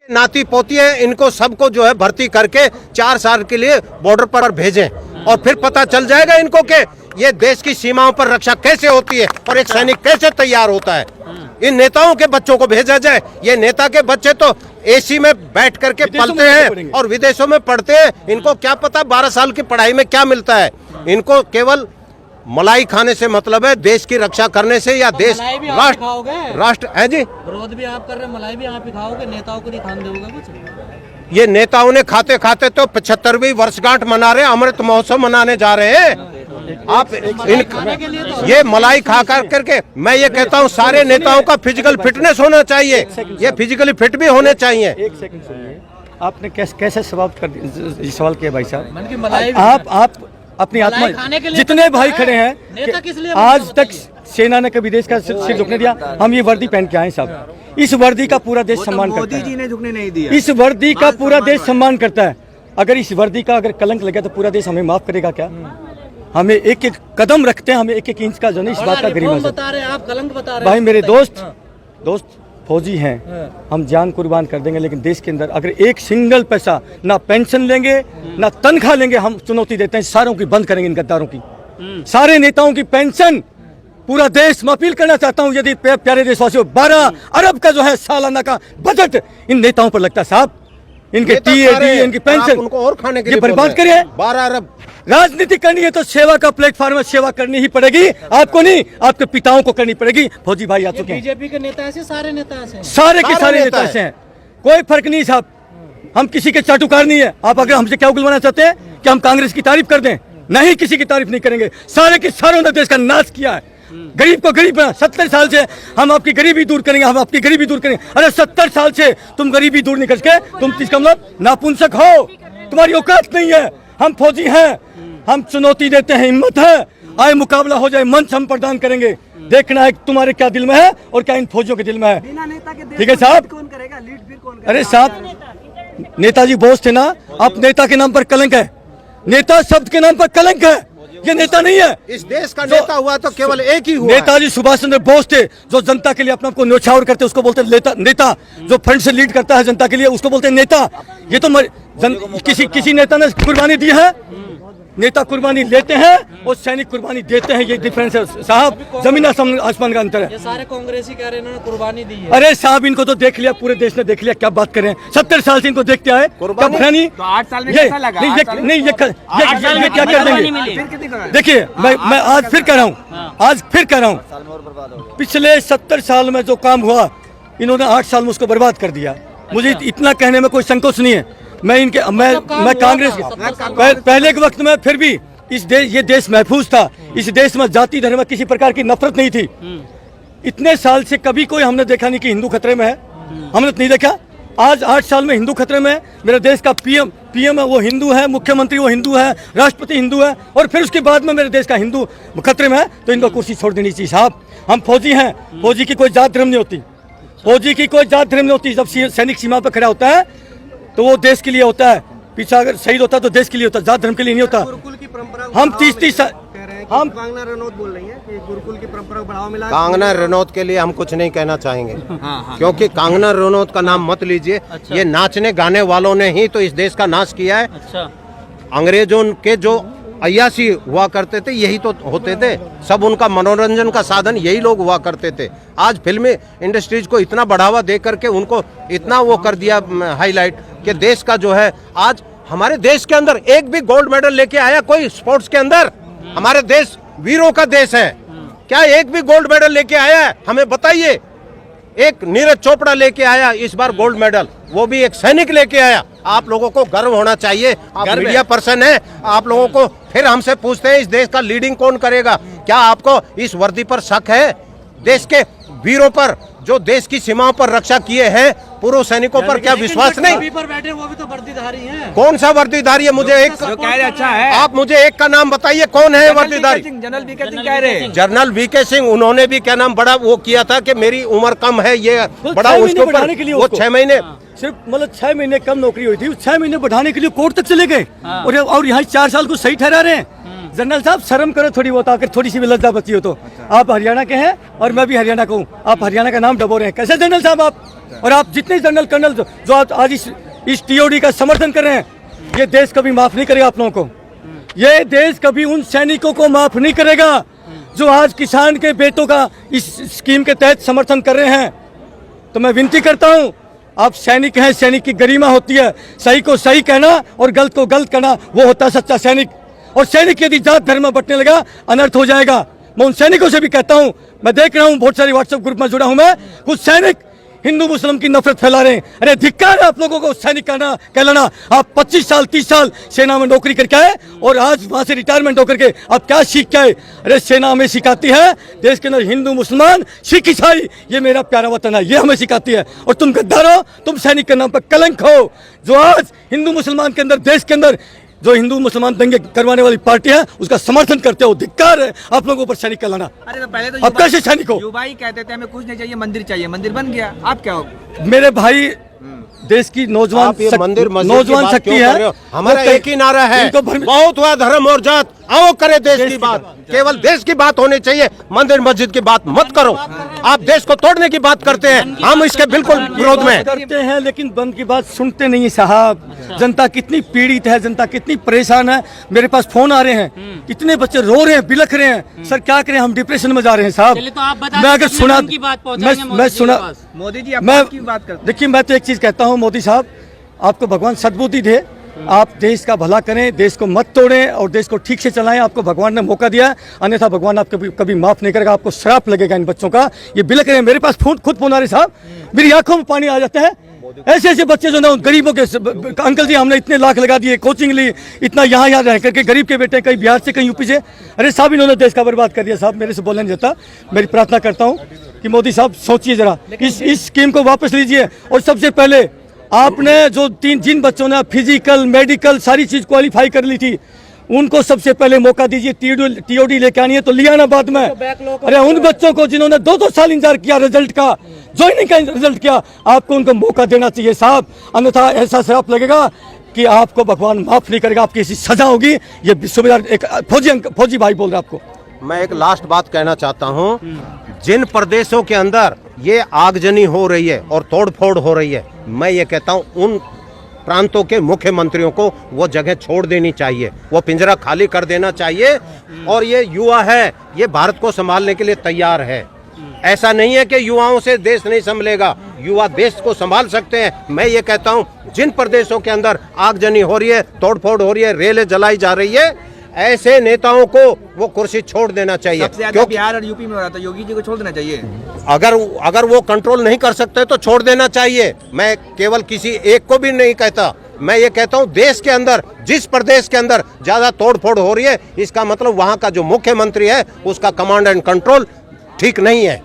नाती पोती है, इनको सबको जो है भर्ती करके 4 साल के लिए बॉर्डर पर भेजें और फिर पता चल जाएगा इनको कि ये देश की सीमाओं पर रक्षा कैसे होती है और एक सैनिक कैसे तैयार होता है। इन नेताओं के बच्चों को भेजा जाए। ये नेता के बच्चे तो एसी में बैठ करके पलते हैं और विदेशों में पढ़ते हैं। इनको क्या पता 12 साल की पढ़ाई में क्या मिलता है। इनको केवल मलाई खाने से मतलब है, देश की रक्षा करने से या देश राष्ट्र है जी। विरोध भी आप कर रहे हैं, मलाई भी आप ही खाओगे, नेताओं को नहीं खाने दोगे कुछ। ये नेताओं ने खाते खाते तो 75वीं वर्षगांठ मना रहे हैं, अमृत महोत्सव मनाने जा रहे हैं। आप ये मलाई खा करके मैं ये कहता हूँ सारे नेताओं का फिजिकल फिटनेस होना चाहिए। ये फिजिकली फिट भी होने चाहिए। एक सेकंड सुनिए, आपने कैसे सवाल किया भाई साहब। आप अपनी आत्मा, जितने भाई खड़े हैं आज तक सेना ने कभी देश का सिर झुकने दिया। हम ये वर्दी पहन के आए साहब, इस वर्दी का पूरा देश सम्मान करता है। मोदी जी ने झुकने नहीं दिया। इस वर्दी का पूरा देश सम्मान करता है। अगर इस वर्दी का अगर कलंक लगे तो पूरा देश हमें माफ करेगा क्या? हमें एक एक कदम रखते हैं, हमें एक एक इंच का जो नहीं, इस बात का गरीब बता रहे हैं आप, कलंक बता रहे भाई मेरे दोस्त फौजी हैं, हम जान कुर्बान कर देंगे, लेकिन देश के अंदर अगर एक सिंगल पैसा ना पेंशन लेंगे ना तनख्वाह लेंगे, हम चुनौती देते हैं सारों की बंद करेंगे, इन गद्दारों की, सारे नेताओं की पेंशन। पूरा देश मैं अपील करना चाहता हूं, यदि प्यारे देशवासियों 12 अरब का जो है सालाना का बजट इन नेताओं पर लगता है साहब, इनके टीएडी, इनकी पेंशन उनको और खाने के लिए बर्बाद करिए। 12 अरब राजनीति करनी है तो सेवा का प्लेटफॉर्म है, सेवा करनी ही पड़ेगी। आपको नहीं, आपके पिताओं को करनी पड़ेगी। फौजी भाई आ चुके हैं, बीजेपी के नेता ऐसे, सारे नेता ऐसे, सारे के सारे नेता ऐसे हैं, कोई फर्क नहीं साहब। हम किसी के चाटुकार नहीं है। आप अगर हमसे क्या उगलवाना चाहते हैं कि हम कांग्रेस की तारीफ कर दें? नहीं, किसी की तारीफ नहीं करेंगे। सारे के सारों ने देश का नाश किया है, गरीब को गरीब बना। 70 साल से हम आपकी गरीबी दूर करेंगे, हम आपकी गरीबी दूर करेंगे। अरे 70 साल से तुम गरीबी दूर नहीं करके, तुम इसका मतलब नापुंसक हो, तुम्हारी औकात नहीं है। हम फौजी हैं, हम चुनौती देते हैं, हिम्मत है, आए मुकाबला हो जाए, मंच हम प्रदान करेंगे। देखना है तुम्हारे क्या दिल में है और क्या इन फौजियों के दिल में है। ठीक है साहब? कौन करेगा लीड, फिर कौन करेगा? अरे साहब, नेताजी बोझ थे ना, अब नेता के नाम पर कलंक है, नेता शब्द के नाम पर कलंक है, ये नेता नहीं है। इस देश का नेता हुआ तो केवल एक ही हुआ। नेताजी सुभाष चंद्र बोस थे, जो जनता के लिए अपने आप को न्यौछावर करते, उसको बोलते नेता। जो फ्रंट से लीड करता है जनता के लिए, उसको बोलते हैं नेता। ये तो किसी नेता ने कुर्बानी दी है? नेता कुर्बानी लेते हैं और सैनिक कुर्बानी देते हैं, ये डिफरेंस है साहब, जमीन आसमान का अंतर है। ये सारे कांग्रेसी कह रहे हैं कुर्बानी दी है। अरे साहब, इनको तो देख लिया, पूरे देश ने देख लिया, क्या बात करें। 70 साल से इनको देखते आए, क्या नहीं? तो 8 साल में कैसा लगा? ये क्या कर देंगे? देखिए, मैं आज फिर कह रहा हूँ, पिछले 70 साल में जो काम हुआ, इन्होंने 8 साल में उसको बर्बाद कर दिया। मुझे इतना कहने में कोई संकोच नहीं है। मैं कांग्रेस पहले के वक्त में फिर भी ये देश महफूज था। इस देश में जाति धर्म में किसी प्रकार की नफरत नहीं थी। इतने साल से कभी कोई हमने देखा नहीं कि हिंदू खतरे में है, हमने नहीं देखा। आज 8 साल में हिंदू खतरे में है। मेरे देश का पीएम है वो हिंदू है, मुख्यमंत्री वो हिंदू है, राष्ट्रपति हिंदू है, और फिर उसके बाद में मेरे देश का हिंदू खतरे में है, तो इनको कुर्सी छोड़ देनी चाहिए साहब। हम फौजी हैं, फौजी की कोई जात धर्म नहीं होती, फौजी की कोई जात धर्म नहीं होती। जब सैनिक सीमा पर खड़ा होता है तो वो देश के लिए होता है, पीछा अगर शहीद होता है तो देश के लिए होता है, जात धर्म के लिए नहीं होता। गुरुकुल की परंपरा हम 30 साल हम कंगना रनौत बोल रही है कि गुरुकुल की परंपरा को बढ़ावा मिला। कंगना रनौत के लिए हम कुछ नहीं कहना चाहेंगे, क्योंकि कंगना रनौत का नाम मत लीजिए। ये नाचने गाने वालों ने ही तो इस देश का नाश किया है। अंग्रेजों के जो अय्यासी हुआ करते थे, यही तो होते थे, सब उनका मनोरंजन का साधन यही लोग हुआ करते थे। आज फिल्मी इंडस्ट्रीज को इतना बढ़ावा दे करके उनको इतना वो कर दिया हाईलाइट कि देश का जो है, आज हमारे देश के अंदर एक भी गोल्ड मेडल लेके आया कोई स्पोर्ट्स के अंदर? हमारे देश वीरों का देश है, क्या एक भी गोल्ड मेडल लेके आया है? हमें बताइए। एक नीरज चोपड़ा लेके आया इस बार गोल्ड मेडल, वो भी एक सैनिक लेके आया। आप लोगों को गर्व होना चाहिए, आप मीडिया पर्सन है, आप लोगों को फिर हमसे पूछते हैं इस देश का लीडिंग कौन करेगा? क्या आपको इस वर्दी पर शक है? देश के वीरों पर, जो देश की सीमाओं पर रक्षा किए हैं, पूर्व सैनिकों पर क्या विश्वास नहीं? पर बैठे वो भी तो वर्दीधारी हैं। कौन सा वर्दीधारी है? मुझे एक अच्छा है, आप मुझे एक का नाम बताइए, कौन है वर्दीधारी? जनरल वीके सिंह कह रहे हैं। जनरल वीके सिंह, उन्होंने भी क्या नाम बड़ा वो किया था कि मेरी उम्र कम है, ये बड़ा उसके ऊपर वो 6 महीने सिर्फ मतलब 6 महीने कम नौकरी हुई थी, 6 महीने बढ़ाने के लिए कोर्ट तक चले गए और यहाँ 4 साल को सही ठहरा रहे हैं। जनरल साहब शर्म करो थोड़ी बहुत, आकर थोड़ी सी भी लज्जा बची हो तो। आप हरियाणा के हैं और मैं भी हरियाणा का हूँ, आप हरियाणा का नाम डबो रहे हैं कैसे जनरल साहब आप? और आप जितने जनरल कर्नल जो आप आज इस टीओडी का समर्थन कर रहे हैं, ये देश कभी माफ नहीं करेगा आप लोगों को। ये देश कभी उन सैनिकों को माफ नहीं करेगा जो आज किसान के बेटों का इस स्कीम के तहत समर्थन कर रहे हैं। तो मैं विनती करता हूं, आप सैनिक हैं, सैनिक की गरिमा होती है, सही को सही कहना और गलत को गलत कहना, वो होता है सच्चा सैनिक। और सैनिक यदि जात धर्म में बंटने लगा अनर्थ हो जाएगा। मैं उन सैनिकों से भी कहता हूं, मैं देख रहा हूं बहुत सारे व्हाट्सएप ग्रुप में जुड़ा हूं मैं, कुछ सैनिक हिंदू मुस्लिम की नफरत फैला रहे हैं। अरे धिक्कार है आप लोगों को सैनिक कहलाना। आप 25 साल 30 साल सेना में नौकरी करके आए और आज वहां से रिटायरमेंट होकर के आप क्या सीख के आए? अरे सेना हमें सिखाती है देश के अंदर हिंदू मुसलमान सिख ईसाई, ये मेरा प्यारा वतन है, ये हमें सिखाती है। और तुम गद्दार हो, तुम सैनिक के नाम पर कलंक हो, जो आज हिंदू मुसलमान के अंदर देश के अंदर जो हिंदू मुसलमान दंगे करवाने वाली पार्टी है उसका समर्थन करते हो। धिक्कार है आप लोगों पर सैनिक कहलाना। अरे तो पहले तो अब कैसे सैनिक हो? युवा ही कहते थे हमें कुछ नहीं चाहिए, मंदिर चाहिए, मंदिर बन गया, आप क्या हो? मेरे भाई देश की नौजवान आप ये मंदिर मस्जिद की नौजवान बात शक्ति क्यों कर रहे है। हो? हमारा एक ही नारा है, बहुत हुआ धर्म और जात, आओ करे देश की बात। केवल देश की बात होनी चाहिए, मंदिर मस्जिद की बात मत करो। आप देश को तोड़ने की बात करते हैं, हम इसके बिल्कुल विरोध में करते हैं, लेकिन बंद की बात सुनते नहीं साहब। जनता कितनी पीड़ित है, जनता कितनी परेशान है। मेरे पास फोन आ रहे हैं, कितने बच्चे रो रहे हैं, बिलख रहे हैं, सर क्या करें, हम डिप्रेशन में जा रहे हैं साहब। मैं अगर सुना मैं सुना मोदी जी मैं की बात करते। देखिए मैं तो एक चीज कहता हूँ, मोदी साहब आपको भगवान सद्बुद्धि दे, आप देश का भला करें, देश को मत तोड़ें और देश को ठीक से चलाएं। आपको भगवान ने मौका दिया है, अन्यथा भगवान आपको कभी माफ नहीं करेगा, आपको श्राप लगेगा इन बच्चों का। ये बिलख रहे हैं, मेरे पास खुद फोन आ रहे साहब, मेरी आंखों में पानी आ जाते हैं। ऐसे ऐसे बच्चे जो ना गरीबों के अंकल जी हमने इतने लाख लगा दिए, कोचिंग ली, इतना यहाँ रह करके गरीब के बेटे कहीं बिहार से कहीं यूपी से, अरे साहब इन्होंने देश का बर्बाद कर दिया साहब। मेरे से बोलने नहीं देता। मेरी प्रार्थना करता हूँ कि मोदी साहब सोचिए जरा, इस स्कीम को वापस लीजिए। और सबसे पहले आपने जो जिन बच्चों ने फिजिकल मेडिकल सारी चीज क्वालिफाई कर ली थी, उनको सबसे पहले मौका दीजिए। टीओडी लेके आनी है तो लिया ना बाद में। अरे उन बच्चों को जिन्होंने 2-2 साल इंतजार किया रिजल्ट का, ज्वाइनिंग का रिजल्ट किया, आपको उनको मौका देना चाहिए साहब, अन्यथा ऐसा श्राप लगेगा कि आपको भगवान माफ नहीं करेगा, आपकी ऐसी सजा होगी। ये सूबेदार एक फौजी भाई बोल रहा है आपको। मैं एक लास्ट बात कहना चाहता हूं, जिन प्रदेशों के अंदर ये आगजनी हो रही है और तोड़फोड़ हो रही है, मैं ये कहता हूं उन प्रांतों के मुख्यमंत्रियों को वो जगह छोड़ देनी चाहिए, वो पिंजरा खाली कर देना चाहिए। और ये युवा है, ये भारत को संभालने के लिए तैयार है। ऐसा नहीं है कि युवाओं से देश नहीं संभलेगा, युवा देश को संभाल सकते हैं। मैं ये कहता हूं जिन प्रदेशों के अंदर आगजनी हो रही है, तोड़फोड़ हो रही है, रेलें जलाई जा रही है, ऐसे नेताओं को वो कुर्सी छोड़ देना चाहिए। क्योंकि बिहार और यूपी में हो रहा था, योगी जी को छोड़ देना चाहिए। अगर वो कंट्रोल नहीं कर सकते तो छोड़ देना चाहिए। मैं केवल किसी एक को भी नहीं कहता, मैं ये कहता हूँ देश के अंदर जिस प्रदेश के अंदर ज्यादा तोड़फोड़ हो रही है, इसका मतलब वहां का जो मुख्यमंत्री है उसका कमांड एंड कंट्रोल ठीक नहीं है।